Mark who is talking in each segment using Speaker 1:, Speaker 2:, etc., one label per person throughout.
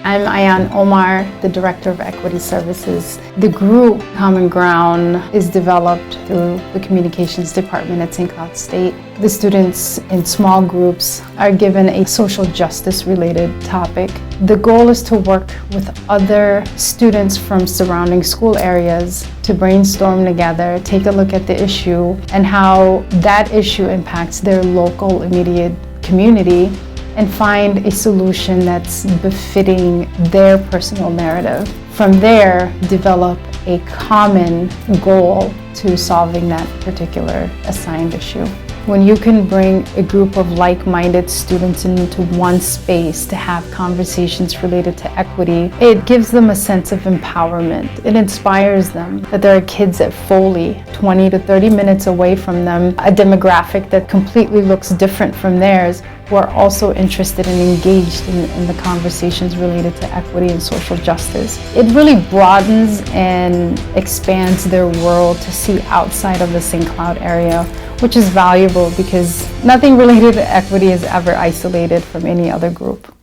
Speaker 1: I'm Ayan Omar, the Director of Equity Services. The group Common Ground is developed through the Communications Department at St. Cloud State. The students in small groups are given a social justice related topic. The goal is to work with other students from surrounding school areas to brainstorm together, take a look at the issue and how that issue impacts their local immediate community, and find a solution that's befitting their personal narrative. From there, develop a common goal to solving that particular assigned issue. When you can bring a group of like-minded students into one space to have conversations related to equity, it gives them a sense of empowerment. It inspires them that there are kids at Foley, 20 to 30 minutes away from them, a demographic that completely looks different from theirs, who are also interested and engaged in the conversations related to equity and social justice. It really broadens and expands their world to see outside of the St. Cloud area, which is valuable because nothing related to equity is ever isolated from any other group.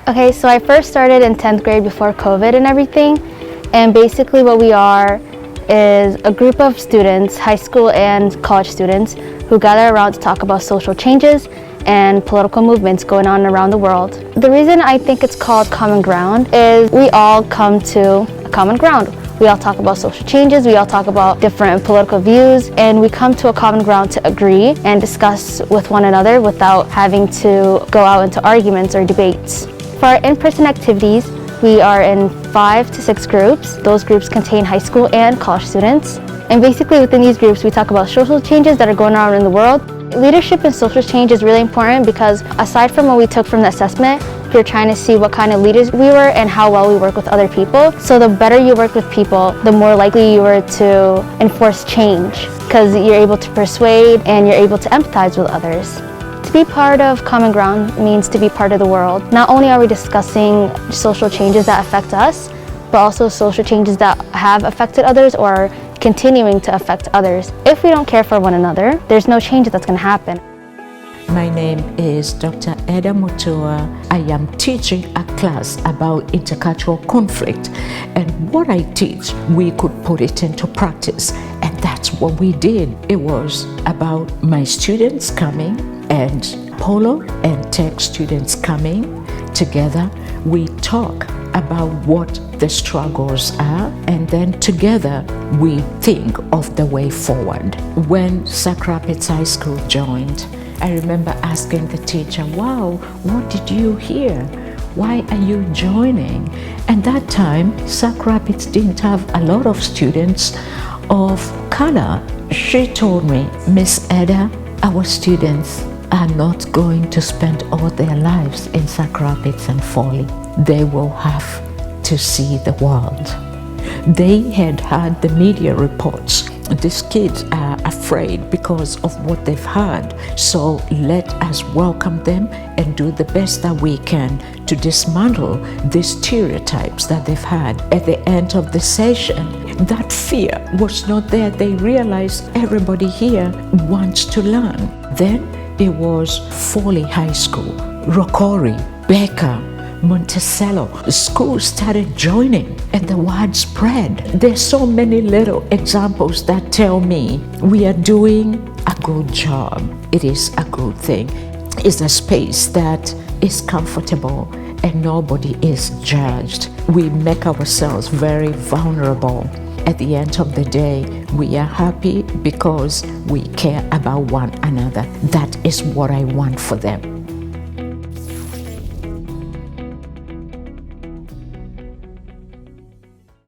Speaker 2: Okay, so I first started in 10th grade before COVID and everything, and basically what we are is a group of students, high school and college students, who gather around to talk about social changes and political movements going on around the world. The reason I think it's called Common Ground is we all come to a common ground. We all talk about social changes, we all talk about different political views, and we come to a common ground to agree and discuss with one another without having to go out into arguments or debates. For our in-person activities, we are in 5 to 6 groups. Those groups contain high school and college students. And basically within these groups, we talk about social changes that are going on in the world. Leadership and social change is really important because aside from what we took from the assessment, we're trying to see what kind of leaders we were and how well we work with other people. So the better you work with people, the more likely you are to enforce change because you're able to persuade and you're able to empathize with others. To be part of Common Ground means to be part of the world. Not only are we discussing social changes that affect us, but also social changes that have affected others or are continuing to affect others. If we don't care for one another, there's no change that's going to happen.
Speaker 3: My name is Dr. Eda Mutua. I am teaching a class about intercultural conflict, and what I teach, we could put it into practice, and that's what we did. It was about my students coming and Polo and Tech students coming together. We talk about what the struggles are, and then together we think of the way forward. When Sac Rapids High School joined, I remember asking the teacher, wow, what did you hear? Why are you joining? And that time, Sac Rapids didn't have a lot of students of color. She told me, Miss Eda, our students are not going to spend all their lives in Sac Rapids and Foley. They will have to see the world. They had heard the media reports. These kids are afraid because of what they've heard. So let us welcome them and do the best that we can to dismantle the stereotypes that they've had. At the end of the session, that fear was not there. They realized everybody here wants to learn. Then it was Foley High School, Rocori, Becker, Monticello. The schools started joining and the word spread. There's so many little examples that tell me we are doing a good job. It is a good thing. It's a space that is comfortable and nobody is judged. We make ourselves very vulnerable. At the end of the day, we are happy because we care about one another. That is what I want for them.